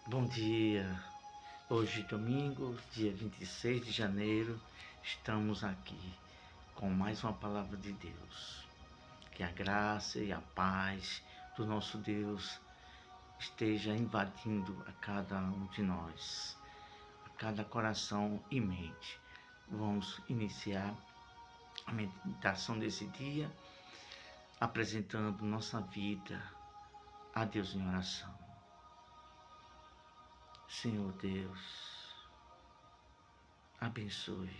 Bom dia, hoje domingo, dia 26 de janeiro, estamos aqui com mais uma palavra de Deus. Que a graça e a paz do nosso Deus esteja invadindo a cada um de nós, a cada coração e mente. Vamos iniciar a meditação desse dia, apresentando nossa vida a Deus em oração. Senhor Deus, abençoe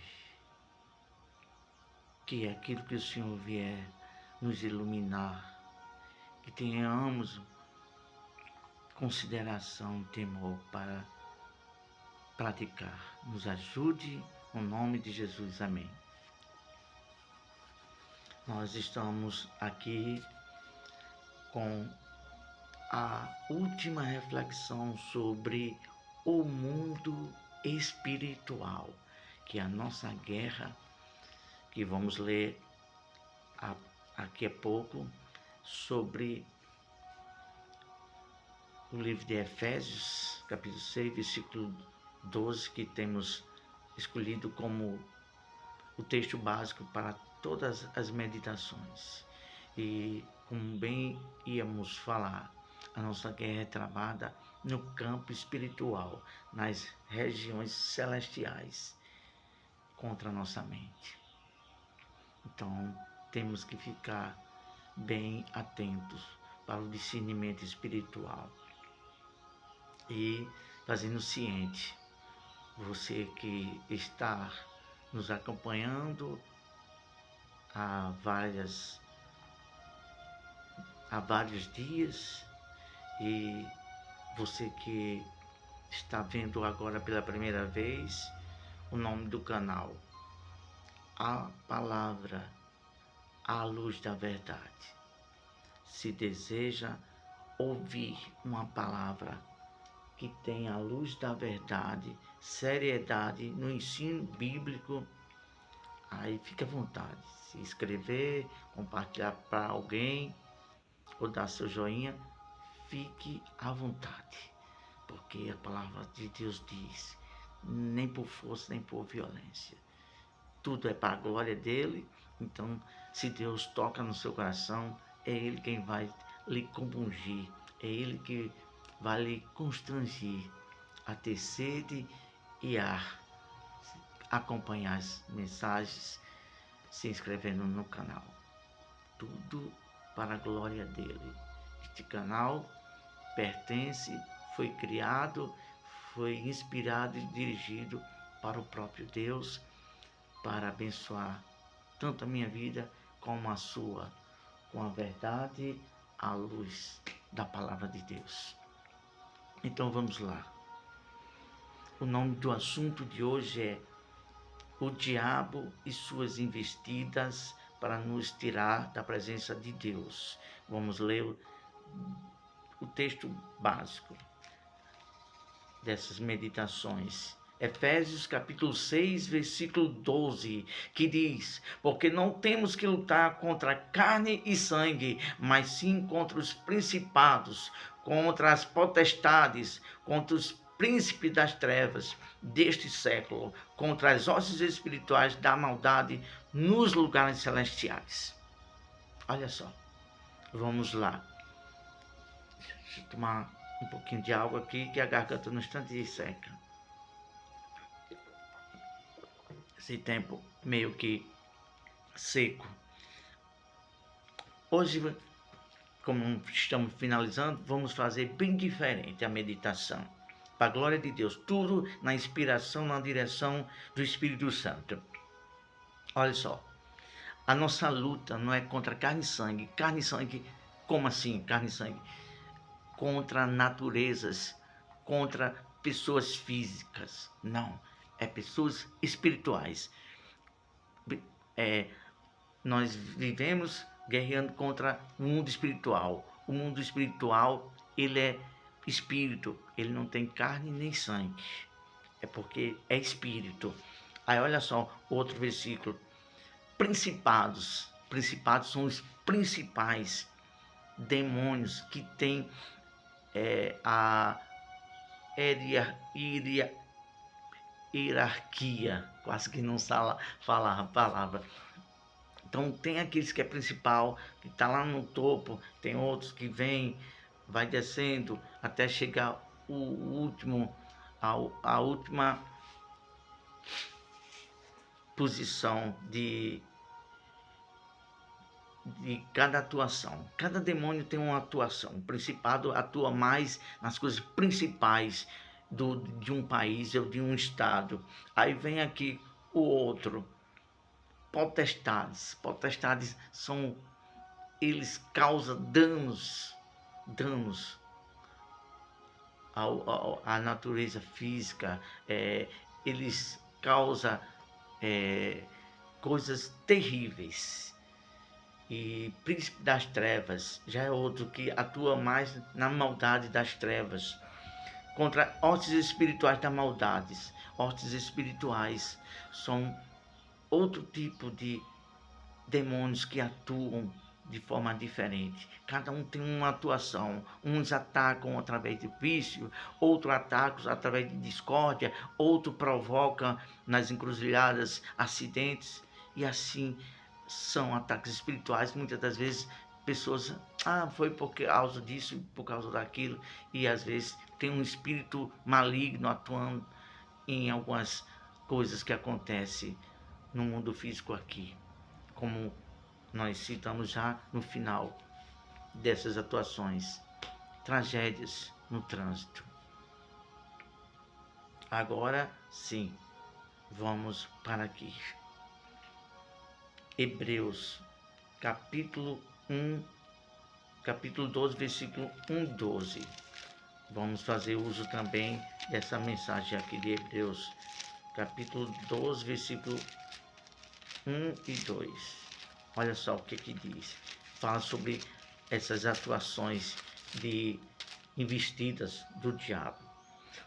que aquilo que o Senhor vier nos iluminar, que tenhamos consideração e temor para praticar. Nos ajude, no nome de Jesus, amém. Nós estamos aqui com a última reflexão sobre o mundo espiritual, que é a nossa guerra, que vamos ler aqui a pouco, sobre o livro de Efésios, capítulo 6, versículo 12, que temos escolhido como o texto básico para todas as meditações. E como bem íamos falar, a nossa guerra é travada no campo espiritual, nas regiões celestiais, contra a nossa mente. Então, temos que ficar bem atentos para o discernimento espiritual e fazendo ciente, você que está nos acompanhando há vários dias, e você que está vendo agora pela primeira vez, o nome do canal, A Palavra, a Luz da Verdade. Se deseja ouvir uma palavra que tenha a luz da verdade, seriedade no ensino bíblico, aí fique à vontade. Se inscrever, compartilhar para alguém ou dar seu joinha, fique à vontade. Porque a palavra de Deus diz, nem por força, nem por violência. Tudo é para a glória dele. Então, se Deus toca no seu coração, é Ele quem vai lhe compungir, é Ele que vai lhe constranger a ter sede e a acompanhar as mensagens, se inscrevendo no canal. Tudo para a glória dele. Este canal pertence, foi criado, foi inspirado e dirigido para o próprio Deus, para abençoar tanto a minha vida como a sua, com a verdade, a luz da palavra de Deus. Então vamos lá. O nome do assunto de hoje é o diabo e suas investidas para nos tirar da presença de Deus. Vamos ler o texto básico dessas meditações. Efésios capítulo 6, versículo 12, que diz: porque não temos que lutar contra carne e sangue, mas sim contra os principados, contra as potestades, contra os príncipes das trevas deste século, contra as hostes espirituais da maldade nos lugares celestiais. Olha só, vamos lá. Deixa eu tomar um pouquinho de água aqui, que a garganta no instante seca. Esse tempo meio que seco. Hoje, como estamos finalizando, vamos fazer bem diferente a meditação. Para a glória de Deus, tudo na inspiração, na direção do Espírito Santo. Olha só, a nossa luta não é contra carne e sangue. Carne e sangue, como assim carne e sangue? Contra naturezas, contra pessoas físicas. Não, é pessoas espirituais. Nós vivemos guerreando contra o mundo espiritual. O mundo espiritual, ele é espírito, ele não tem carne nem sangue. É porque é espírito. Aí olha só, outro versículo. Principados. Principados são os principais demônios que têm hierarquia, quase que não falar a palavra. Então tem aqueles que é principal, que está lá no topo, tem outros que vai descendo até chegar o último, a última posição de cada atuação. Cada demônio tem uma atuação. O principado atua mais nas coisas principais de um país ou de um estado. Aí vem aqui o outro, potestades. Potestades eles causam danos à natureza física. Eles causam coisas terríveis. E príncipe das trevas já é outro que atua mais na maldade das trevas, contra hostes espirituais da maldade. Hostes espirituais são outro tipo de demônios que atuam de forma diferente. Cada um tem uma atuação. Uns atacam através de vício, outros atacam através de discórdia, outro provoca nas encruzilhadas acidentes, e assim são ataques espirituais. Muitas das vezes pessoas, foi por causa disso, por causa daquilo, e às vezes tem um espírito maligno atuando em algumas coisas que acontecem no mundo físico aqui, como nós citamos já no final dessas atuações. Tragédias no trânsito. Agora sim, vamos para aqui. Hebreus, capítulo 12, versículo 1-12. Vamos fazer uso também dessa mensagem aqui de Hebreus, capítulo 12, versículo 1 e 2. Olha só o que diz. Fala sobre essas atuações de investidas do diabo.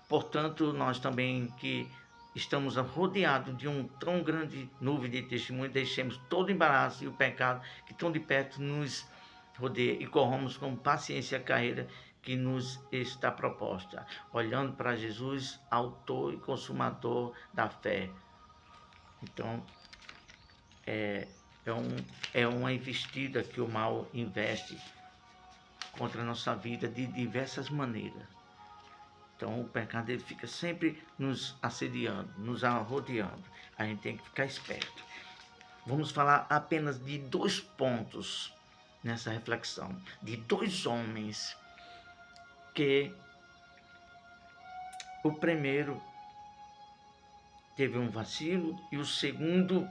Portanto, nós também que estamos rodeados de um tão grande nuvem de testemunho, deixemos todo o embaraço e o pecado que tão de perto nos rodeia e corramos com paciência a carreira que nos está proposta, olhando para Jesus, autor e consumador da fé. Então, é uma investida que o mal investe contra a nossa vida de diversas maneiras. Então o pecado ele fica sempre nos assediando, nos rodeando. A gente tem que ficar esperto. Vamos falar apenas de 2 pontos nessa reflexão. De 2 homens que o primeiro teve um vacilo e o segundo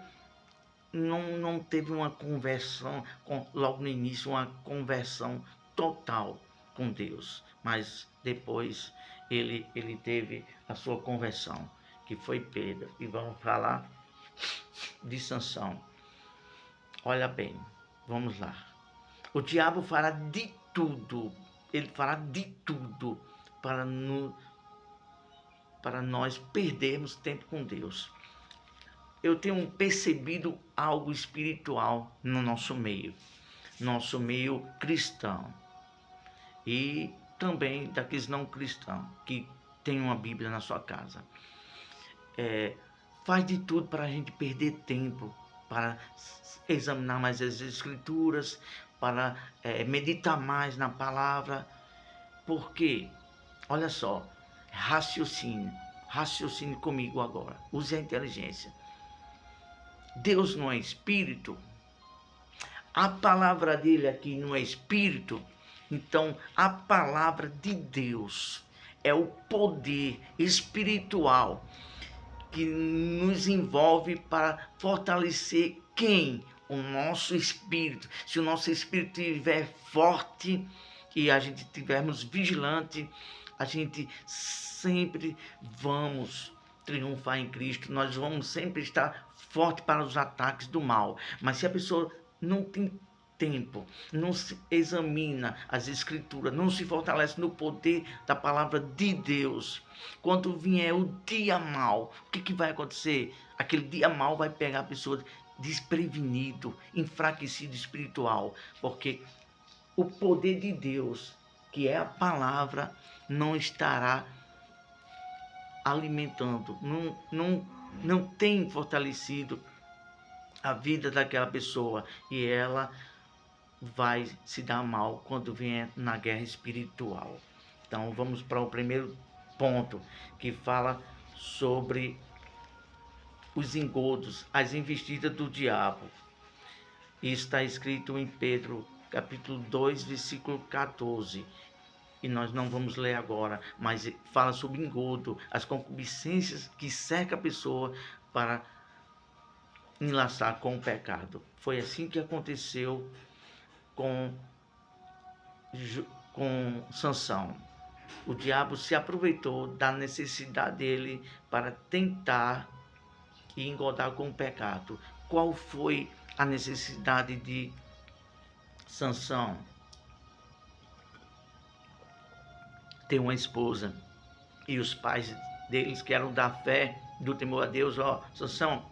não teve uma conversão, logo no início, uma conversão total com Deus. Mas depois ele teve a sua conversão, que foi Pedro. E vamos falar de Sansão. Olha bem, vamos lá. O diabo fará de tudo, ele fará de tudo para nós perdermos tempo com Deus. Eu tenho percebido algo espiritual no nosso meio cristão, e também daqueles não cristãos que tem uma Bíblia na sua casa. Faz de tudo para a gente perder tempo, para examinar mais as Escrituras, para meditar mais na palavra. Porque, olha só, raciocine comigo agora, use a inteligência. Deus não é espírito, a palavra dele aqui não é espírito. Então a palavra de Deus é o poder espiritual que nos envolve para fortalecer quem? O nosso espírito. Se o nosso espírito estiver forte e a gente estivermos vigilante, a gente sempre vamos triunfar em Cristo. Nós vamos sempre estar forte para os ataques do mal. Mas se a pessoa não tem tempo, não se examina as Escrituras, não se fortalece no poder da palavra de Deus, quando vier o dia mau, o que vai acontecer? Aquele dia mau vai pegar a pessoa desprevenido, enfraquecido espiritual, porque o poder de Deus, que é a palavra, não estará alimentando, não tem fortalecido a vida daquela pessoa, e ela vai se dar mal quando vier na guerra espiritual. Então vamos para o primeiro ponto, que fala sobre os engodos, as investidas do diabo. Isso está escrito em Pedro, capítulo 2, versículo 14. E nós não vamos ler agora, mas fala sobre engodo, as concupiscências que cercam a pessoa para enlaçar com o pecado. Foi assim que aconteceu com Sansão. O diabo se aproveitou da necessidade dele para tentar engodar com o pecado. Qual foi a necessidade de Sansão? Ter uma esposa. E os pais deles, que eram da fé, do temor a Deus, Sansão,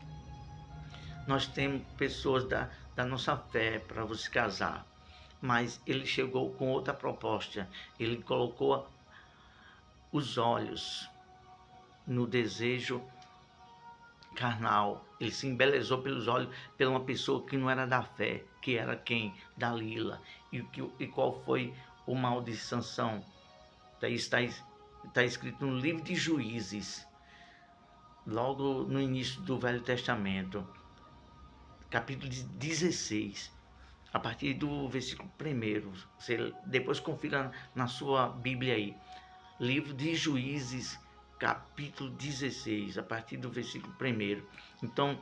nós temos pessoas da nossa fé para você casar. Mas ele chegou com outra proposta. Ele colocou os olhos no desejo carnal. Ele se embelezou pelos olhos pela uma pessoa que não era da fé, que era quem? Dalila. E qual foi o mal de Sansão? Está escrito no livro de Juízes, logo no início do Velho Testamento, capítulo 16, a partir do versículo 1. Você depois confira na sua Bíblia aí. Livro de Juízes, capítulo 16, a partir do versículo 1. Então,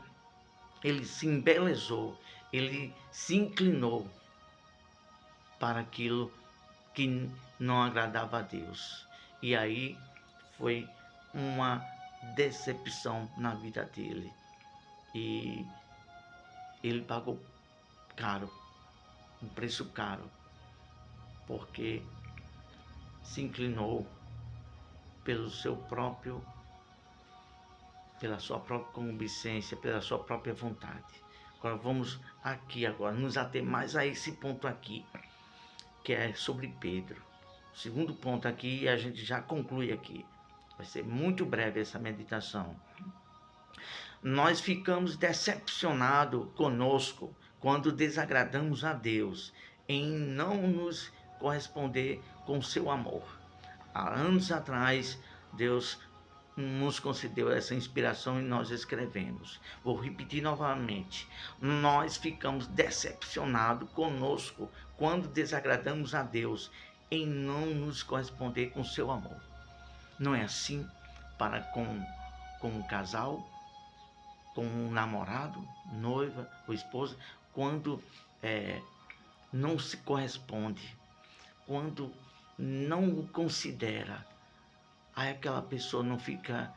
ele se embelezou, ele se inclinou para aquilo que não agradava a Deus. E aí foi uma decepção na vida dele. E ele pagou caro, um preço caro, porque se inclinou pela sua própria concupiscência, pela sua própria vontade. Agora vamos nos ater mais a esse ponto aqui, que é sobre Pedro. O segundo ponto aqui, e a gente já conclui aqui. Vai ser muito breve essa meditação. Nós ficamos decepcionados conosco quando desagradamos a Deus em não nos corresponder com seu amor. Há anos atrás, Deus nos concedeu essa inspiração e nós escrevemos. Vou repetir novamente. Nós ficamos decepcionados conosco quando desagradamos a Deus em não nos corresponder com seu amor. Não é assim para com um casal, com um namorado, noiva ou esposa, quando não se corresponde, quando não o considera. Aí aquela pessoa não fica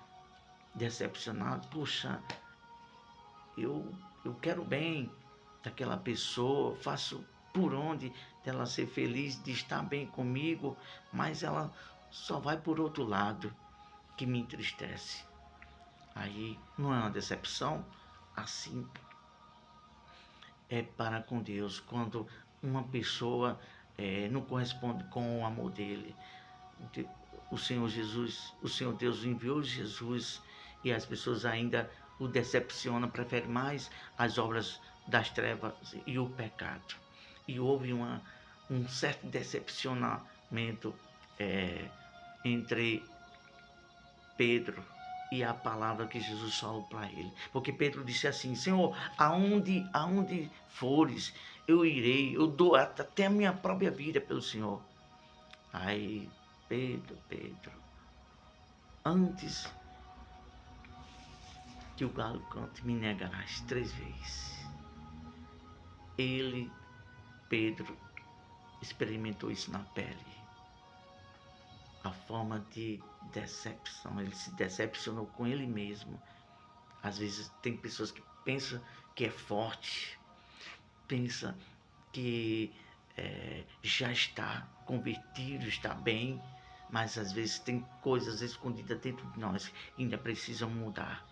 decepcionada. Puxa, eu quero bem daquela pessoa, faço por onde dela ser feliz, de estar bem comigo, mas ela só vai por outro lado, que me entristece. Aí não é uma decepção? Assim é para com Deus, quando uma pessoa não corresponde com o amor dele. O Senhor Deus enviou Jesus e as pessoas ainda o decepcionam, preferem mais as obras das trevas e o pecado. E houve um certo decepcionamento entre Pedro e a palavra que Jesus falou para ele. Porque Pedro disse assim: Senhor, aonde fores, eu irei, eu dou até a minha própria vida pelo Senhor. Aí, Pedro, antes que o galo cante, me negarás 3 vezes. Pedro, experimentou isso na pele. A forma de decepção, ele se decepcionou com ele mesmo. Às vezes tem pessoas que pensam que é forte, pensa que já está convertido, está bem, mas às vezes tem coisas escondidas dentro de nós que ainda precisam mudar.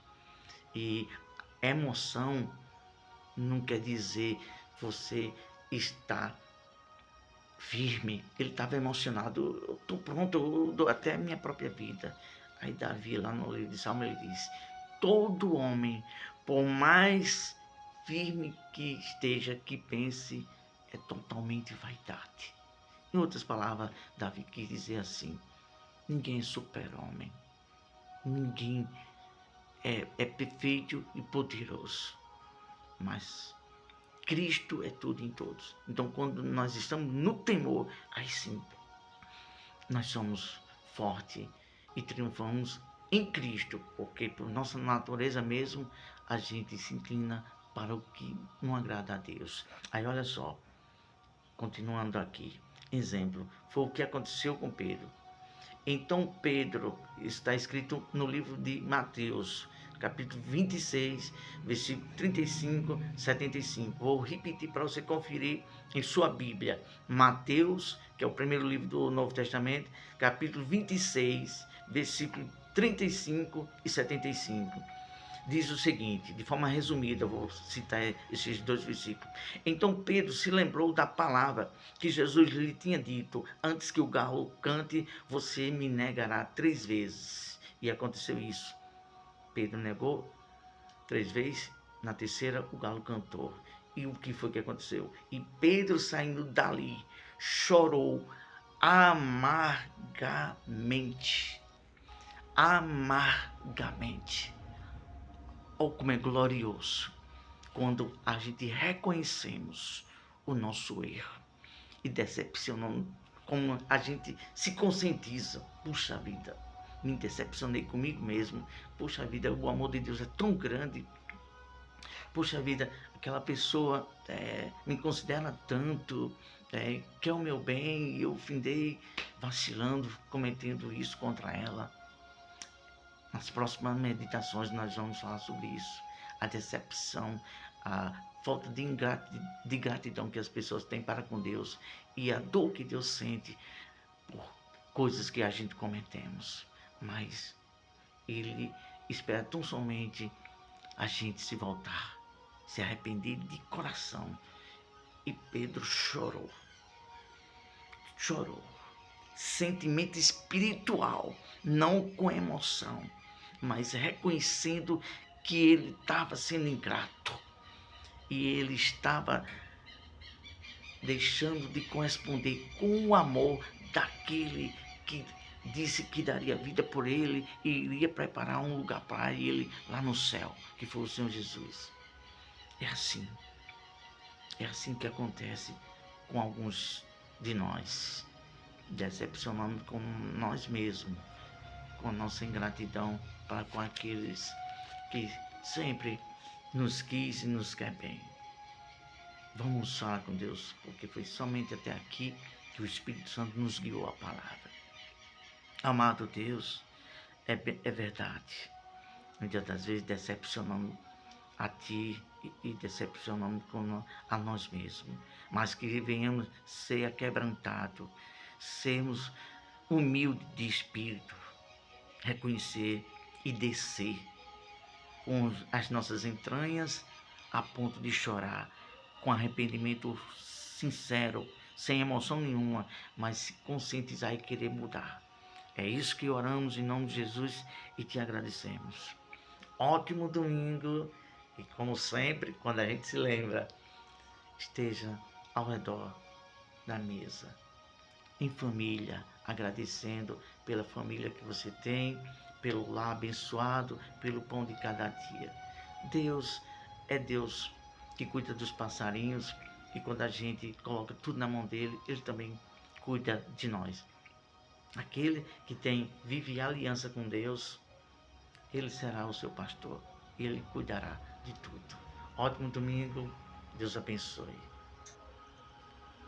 E emoção não quer dizer você estar firme. Ele estava emocionado. Eu estou pronto, eu dou até a minha própria vida. Aí Davi, lá no livro de Salmo, ele diz: todo homem, por mais firme que esteja, que pense, é totalmente vaidade. Em outras palavras, Davi quis dizer assim: ninguém é super-homem, ninguém é perfeito e poderoso, mas Cristo é tudo em todos. Então, quando nós estamos no temor, aí sim, nós somos fortes e triunfamos em Cristo, porque por nossa natureza mesmo, a gente se inclina para o que não agrada a Deus. Aí olha só, continuando aqui, exemplo, foi o que aconteceu com Pedro. Então Pedro, está escrito no livro de Mateus, capítulo 26, versículo 35, 75. Vou repetir para você conferir em sua Bíblia. Mateus, que é o primeiro livro do Novo Testamento, capítulo 26, versículo 35 e 75. Diz o seguinte, de forma resumida, eu vou citar esses dois versículos. Então Pedro se lembrou da palavra que Jesus lhe tinha dito: antes que o galo cante, você me negará 3 vezes. E aconteceu isso. Pedro negou 3 vezes, na terceira o galo cantou. E o que foi que aconteceu? E Pedro, saindo dali, chorou amargamente. Amargamente. Oh, como é glorioso quando a gente reconhecemos o nosso erro e decepcionamos, como a gente se conscientiza. Puxa vida, me decepcionei comigo mesmo. Puxa vida, o amor de Deus é tão grande. Puxa vida, aquela pessoa me considera tanto, quer o meu bem, e eu findei vacilando, cometendo isso contra ela. Nas próximas meditações nós vamos falar sobre isso. A decepção, a falta de gratidão que as pessoas têm para com Deus e a dor que Deus sente por coisas que a gente cometemos. Mas Ele espera tão somente a gente se voltar, se arrepender de coração. E Pedro chorou. Chorou. Sentimento espiritual, não com emoção, mas reconhecendo que ele estava sendo ingrato e ele estava deixando de corresponder com o amor daquele que disse que daria vida por ele e iria preparar um lugar para ele lá no céu, que foi o Senhor Jesus. É assim que acontece com alguns de nós, decepcionando com nós mesmos, com nossa ingratidão para com aqueles que sempre nos quis e nos quer bem. Vamos falar com Deus, porque foi somente até aqui que o Espírito Santo nos guiou a palavra. Amado Deus, é verdade. Muitas das vezes decepcionamos a Ti e decepcionamos a nós mesmos. Mas que venhamos ser aquebrantados, sermos humildes de espírito, reconhecer e descer com as nossas entranhas a ponto de chorar, com arrependimento sincero, sem emoção nenhuma, mas se conscientizar e querer mudar. É isso que oramos em nome de Jesus e te agradecemos. Ótimo domingo e, como sempre, quando a gente se lembra, esteja ao redor da mesa, em família, agradecendo pela família que você tem, pelo lar abençoado, pelo pão de cada dia. Deus é Deus que cuida dos passarinhos e quando a gente coloca tudo na mão dele, ele também cuida de nós. Aquele que vive em aliança com Deus, ele será o seu pastor e ele cuidará de tudo. Ótimo domingo, Deus abençoe.